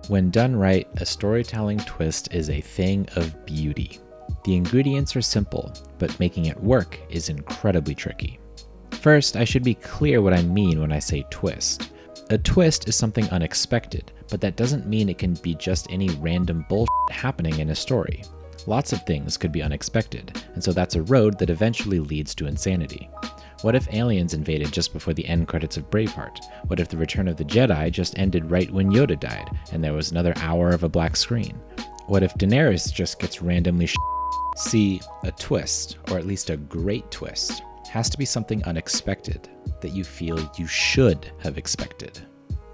When done right, a storytelling twist is a thing of beauty. The ingredients are simple, but making it work is incredibly tricky. First, I should be clear what I mean when I say twist. A twist is something unexpected, but that doesn't mean it can be just any random bullshit happening in a story. Lots of things could be unexpected, and so that's a road that eventually leads to insanity. What if aliens invaded just before the end credits of Braveheart? What if The Return of the Jedi just ended right when Yoda died, and there was another hour of a black screen? What if Daenerys just gets randomly See, a twist, or at least a great twist, has to be something unexpected that you feel you should have expected.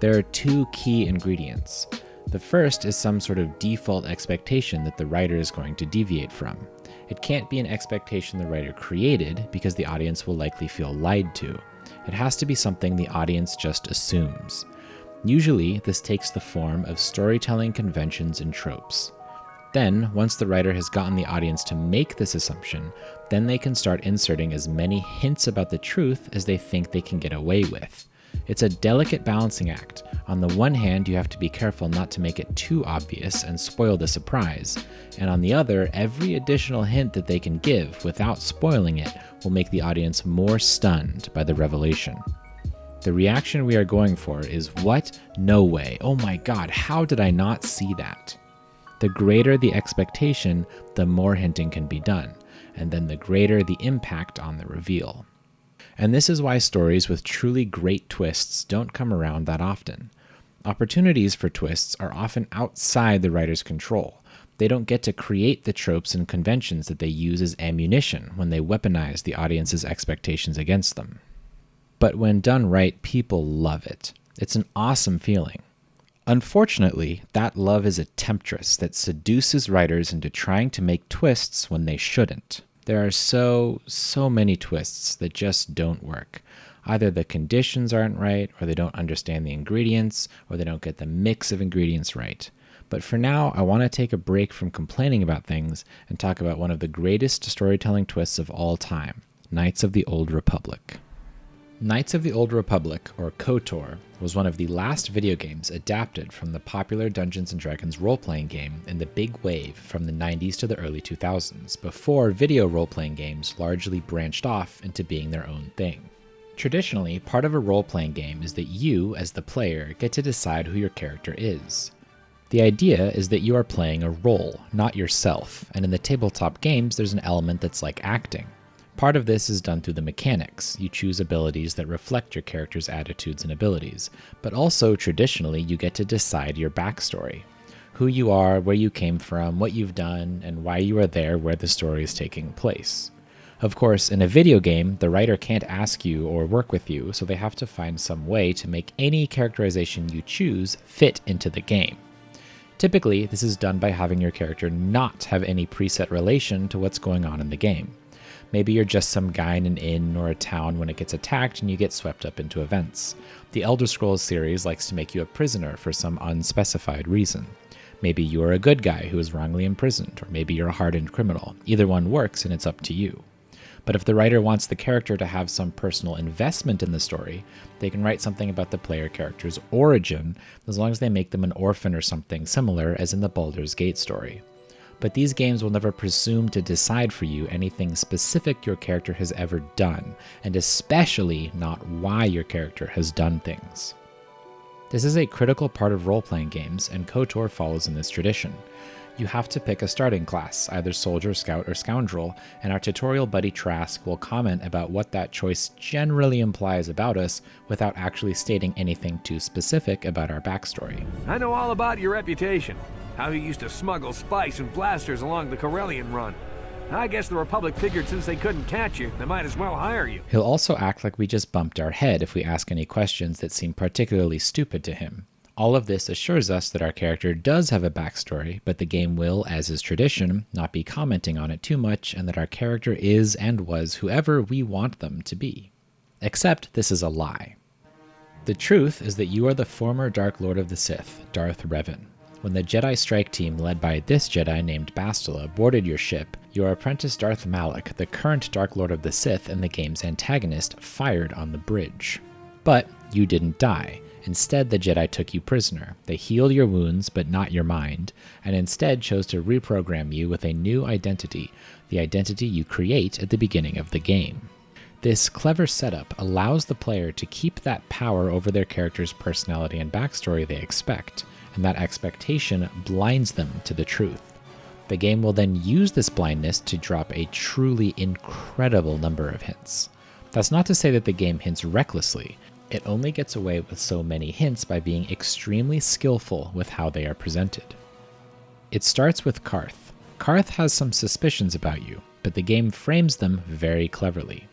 There are two key ingredients. The first is some sort of default expectation that the writer is going to deviate from. It can't be an expectation the writer created because the audience will likely feel lied to. It has to be something the audience just assumes. Usually, this takes the form of storytelling conventions and tropes. Then, once the writer has gotten the audience to make this assumption, then they can start inserting as many hints about the truth as they think they can get away with. It's a delicate balancing act. On the one hand, you have to be careful not to make it too obvious and spoil the surprise, and on the other, every additional hint that they can give without spoiling it will make the audience more stunned by the revelation. The reaction we are going for is, "What? No way. Oh my god, how did I not see that?" The greater the expectation, the more hinting can be done, and then the greater the impact on the reveal. And this is why stories with truly great twists don't come around that often. Opportunities for twists are often outside the writer's control. They don't get to create the tropes and conventions that they use as ammunition when they weaponize the audience's expectations against them. But when done right, people love it. It's an awesome feeling. Unfortunately, that love is a temptress that seduces writers into trying to make twists when they shouldn't. There are so many twists that just don't work. Either the conditions aren't right, or they don't understand the ingredients, or they don't get the mix of ingredients right. But for now, I want to take a break from complaining about things and talk about one of the greatest storytelling twists of all time, Knights of the Old Republic. Knights of the Old Republic, or KOTOR, was one of the last video games adapted from the popular Dungeons & Dragons role-playing game in the big wave from the 90s to the early 2000s, before video role-playing games largely branched off into being their own thing. Traditionally, part of a role-playing game is that you, as the player, get to decide who your character is. The idea is that you are playing a role, not yourself, and in the tabletop games there's an element that's like acting. Part of this is done through the mechanics. You choose abilities that reflect your character's attitudes and abilities, but also traditionally you get to decide your backstory. Who you are, where you came from, what you've done, and why you are there where the story is taking place. Of course, in a video game, the writer can't ask you or work with you, so they have to find some way to make any characterization you choose fit into the game. Typically, this is done by having your character not have any preset relation to what's going on in the game. Maybe you're just some guy in an inn or a town when it gets attacked and you get swept up into events. The Elder Scrolls series likes to make you a prisoner for some unspecified reason. Maybe you're a good guy who is wrongly imprisoned, or maybe you're a hardened criminal. Either one works and it's up to you. But if the writer wants the character to have some personal investment in the story, they can write something about the player character's origin, as long as they make them an orphan or something similar as in the Baldur's Gate story. But these games will never presume to decide for you anything specific your character has ever done, and especially not why your character has done things. This is a critical part of role-playing games, and KOTOR follows in this tradition. You have to pick a starting class, either soldier, scout, or scoundrel, and our tutorial buddy Trask will comment about what that choice generally implies about us without actually stating anything too specific about our backstory. I know all about your reputation. How you used to smuggle spice and blasters along the Corellian run. I guess the Republic figured since they couldn't catch you, they might as well hire you. He'll also act like we just bumped our head if we ask any questions that seem particularly stupid to him. All of this assures us that our character does have a backstory, but the game will, as is tradition, not be commenting on it too much, and that our character is and was whoever we want them to be. Except this is a lie. The truth is that you are the former Dark Lord of the Sith, Darth Revan. When the Jedi strike team led by this Jedi named Bastila boarded your ship, your apprentice Darth Malak, the current Dark Lord of the Sith and the game's antagonist, fired on the bridge. But you didn't die. Instead, the Jedi took you prisoner. They healed your wounds, but not your mind, and instead chose to reprogram you with a new identity, the identity you create at the beginning of the game. This clever setup allows the player to keep that power over their character's personality and backstory they expect, and that expectation blinds them to the truth. The game will then use this blindness to drop a truly incredible number of hints. That's not to say that the game hints recklessly. It only gets away with so many hints by being extremely skillful with how they are presented. It starts with Carth. Carth has some suspicions about you, but the game frames them very cleverly.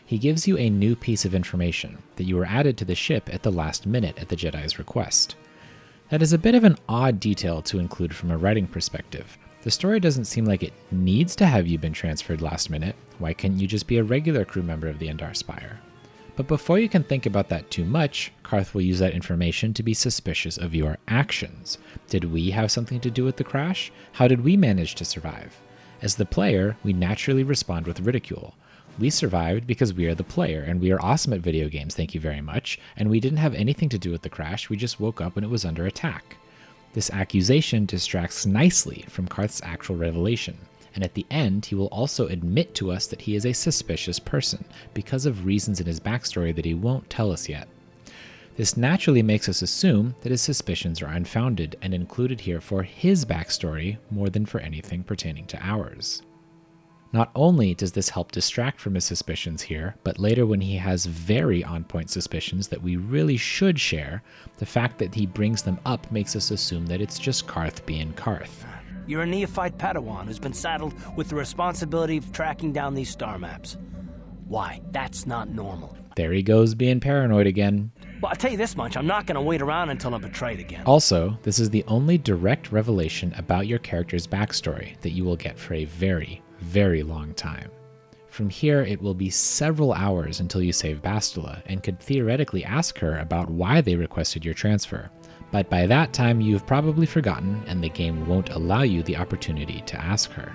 He gives you a new piece of information, that you were added to the ship at the last minute at the Jedi's request. That is a bit of an odd detail to include from a writing perspective. The story doesn't seem like it needs to have you been transferred last minute. Why couldn't you just be a regular crew member of the Endar Spire? But before you can think about that too much, Carth will use that information to be suspicious of your actions. Did we have something to do with the crash? How did we manage to survive? As the player, we naturally respond with ridicule. We survived because we are the player, and we are awesome at video games, thank you very much, and we didn't have anything to do with the crash, we just woke up when it was under attack. This accusation distracts nicely from Carth's actual revelation. And at the end, he will also admit to us that he is a suspicious person, because of reasons in his backstory that he won't tell us yet. This naturally makes us assume that his suspicions are unfounded and included here for his backstory more than for anything pertaining to ours. Not only does this help distract from his suspicions here, but later when he has very on-point suspicions that we really should share, the fact that he brings them up makes us assume that it's just Carth being Carth. You're a neophyte Padawan who's been saddled with the responsibility of tracking down these star maps. Why? That's not normal. There he goes being paranoid again. Well, I'll tell you this much, I'm not going to wait around until I'm betrayed again. Also, this is the only direct revelation about your character's backstory that you will get for a very, very long time. From here, it will be several hours until you save Bastila, and could theoretically ask her about why they requested your transfer. But by that time, you've probably forgotten, and the game won't allow you the opportunity to ask her.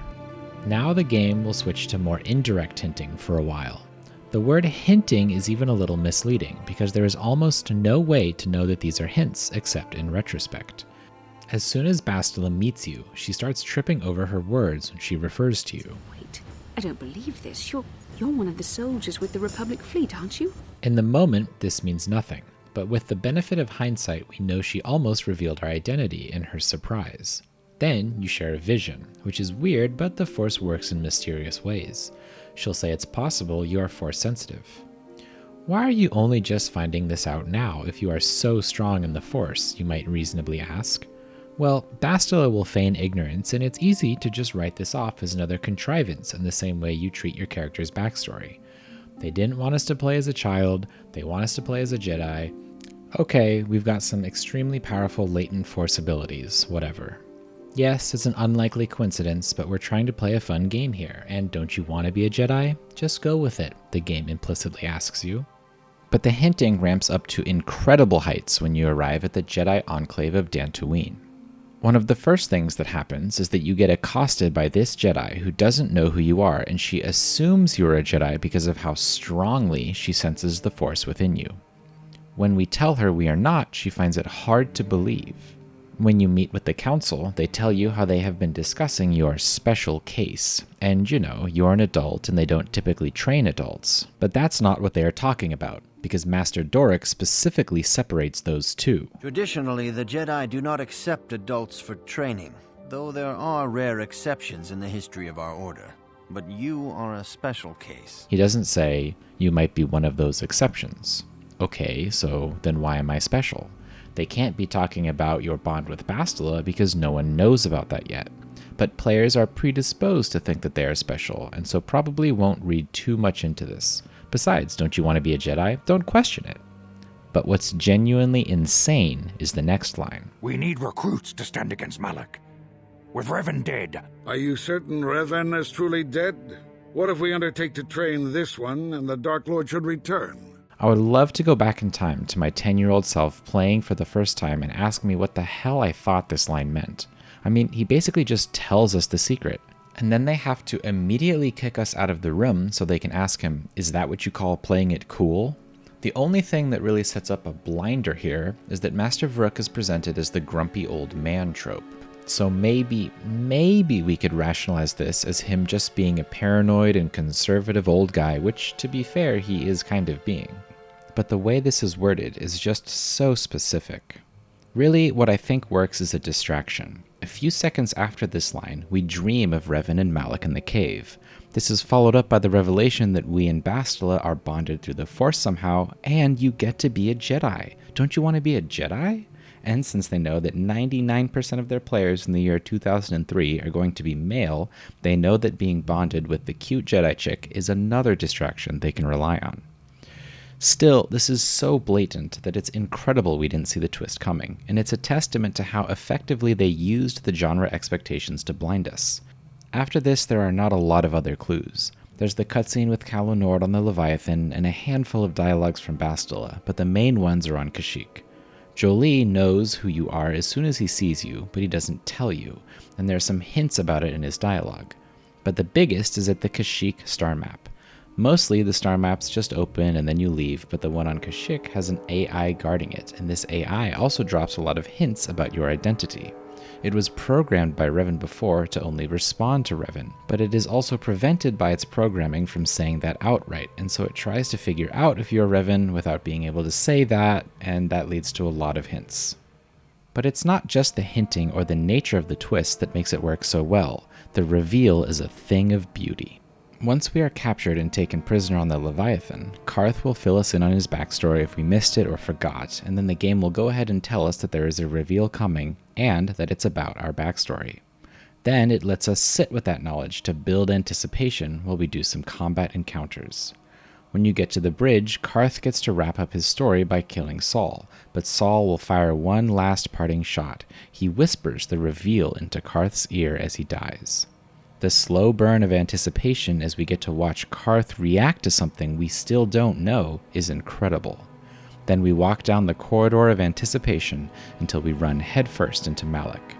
Now the game will switch to more indirect hinting for a while. The word hinting is even a little misleading, because there is almost no way to know that these are hints, except in retrospect. As soon as Bastila meets you, she starts tripping over her words when she refers to you. Wait, I don't believe this. You're one of the soldiers with the Republic fleet, aren't you? In the moment, this means nothing. But with the benefit of hindsight, we know she almost revealed her identity in her surprise. Then you share a vision, which is weird, but the Force works in mysterious ways. She'll say it's possible you are Force sensitive. Why are you only just finding this out now if you are so strong in the Force, you might reasonably ask? Well, Bastila will feign ignorance, and it's easy to just write this off as another contrivance in the same way you treat your character's backstory. They didn't want us to play as a child, they want us to play as a Jedi. Okay, we've got some extremely powerful latent Force abilities, whatever. Yes, it's an unlikely coincidence, but we're trying to play a fun game here, and don't you want to be a Jedi? Just go with it, the game implicitly asks you. But the hinting ramps up to incredible heights when you arrive at the Jedi Enclave of Dantooine. One of the first things that happens is that you get accosted by this Jedi who doesn't know who you are, and she assumes you're a Jedi because of how strongly she senses the Force within you. When we tell her we are not, she finds it hard to believe. When you meet with the Council, they tell you how they have been discussing your special case. And you're an adult and they don't typically train adults. But that's not what they are talking about, because Master Doric specifically separates those two. Traditionally, the Jedi do not accept adults for training, though there are rare exceptions in the history of our order. But you are a special case. He doesn't say, you might be one of those exceptions. Okay, so then why am I special? They can't be talking about your bond with Bastila because no one knows about that yet. But players are predisposed to think that they are special, and so probably won't read too much into this. Besides, don't you want to be a Jedi? Don't question it. But what's genuinely insane is the next line. We need recruits to stand against Malak. With Revan dead. Are you certain Revan is truly dead? What if we undertake to train this one and the Dark Lord should return? I would love to go back in time to my 10-year-old self playing for the first time and ask me what the hell I thought this line meant. I mean, he basically just tells us the secret. And then they have to immediately kick us out of the room so they can ask him, is that what you call playing it cool? The The only thing that really sets up a blinder here is that Master Vrook is presented as the grumpy old man trope. So maybe we could rationalize this as him just being a paranoid and conservative old guy, which, to be fair, he is kind of being. But the way this is worded is just so specific. Really, what I think works is a distraction. A few seconds after this line, we dream of Revan and Malak in the cave. This is followed up by the revelation that we and Bastila are bonded through the Force somehow, and you get to be a Jedi. Don't you want to be a Jedi? And since they know that 99% of their players in the year 2003 are going to be male, they know that being bonded with the cute Jedi chick is another distraction they can rely on. Still, this is so blatant that it's incredible we didn't see the twist coming, and it's a testament to how effectively they used the genre expectations to blind us. After this, there are not a lot of other clues. There's the cutscene with Calo Nord on the Leviathan and a handful of dialogues from Bastila, but the main ones are on Kashyyyk. Jolee knows who you are as soon as he sees you, but he doesn't tell you, and there are some hints about it in his dialogue. But the biggest is at the Kashyyyk star map. Mostly the star maps just open and then you leave, but the one on Kashyyyk has an AI guarding it, and this AI also drops a lot of hints about your identity. It was programmed by Revan before to only respond to Revan, but it is also prevented by its programming from saying that outright, and so it tries to figure out if you're Revan without being able to say that, and that leads to a lot of hints. But it's not just the hinting or the nature of the twist that makes it work so well. The reveal is a thing of beauty. Once we are captured and taken prisoner on the Leviathan, Carth will fill us in on his backstory if we missed it or forgot, and then the game will go ahead and tell us that there is a reveal coming, and that it's about our backstory. Then it lets us sit with that knowledge to build anticipation while we do some combat encounters. When you get to the bridge, Carth gets to wrap up his story by killing Saul, but Saul will fire one last parting shot. He whispers the reveal into Carth's ear as he dies. The slow burn of anticipation as we get to watch Carth react to something we still don't know is incredible. Then we walk down the corridor of anticipation until we run headfirst into Malak.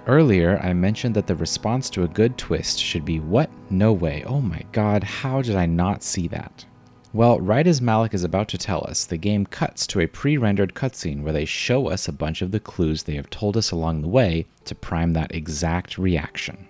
Earlier, I mentioned that the response to a good twist should be, "What? No way. Oh my god, how did I not see that?" Well, right as Malak is about to tell us, the game cuts to a pre-rendered cutscene where they show us a bunch of the clues they have told us along the way to prime that exact reaction.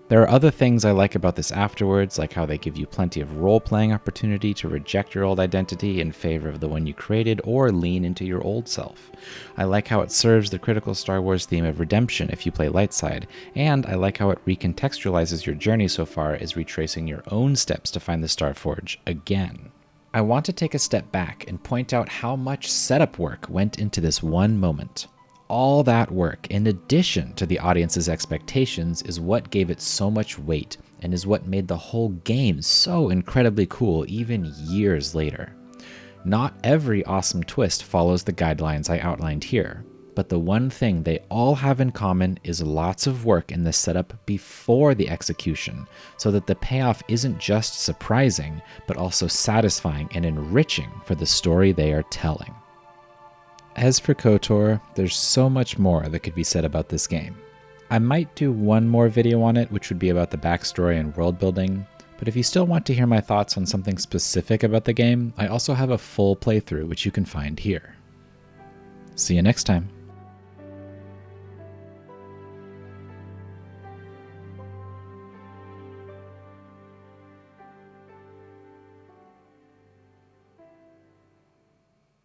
There are other things I like about this afterwards, like how they give you plenty of role-playing opportunity to reject your old identity in favor of the one you created or lean into your old self. I like how it serves the critical Star Wars theme of redemption if you play light side, and I like how it recontextualizes your journey so far as retracing your own steps to find the Starforge again. I want to take a step back and point out how much setup work went into this one moment. All that work, in addition to the audience's expectations, is what gave it so much weight and is what made the whole game so incredibly cool even years later. Not every awesome twist follows the guidelines I outlined here, but the one thing they all have in common is lots of work in the setup before the execution, so that the payoff isn't just surprising, but also satisfying and enriching for the story they are telling. As for KOTOR, there's so much more that could be said about this game. I might do one more video on it, which would be about the backstory and world building, but if you still want to hear my thoughts on something specific about the game, I also have a full playthrough which you can find here. See you next time.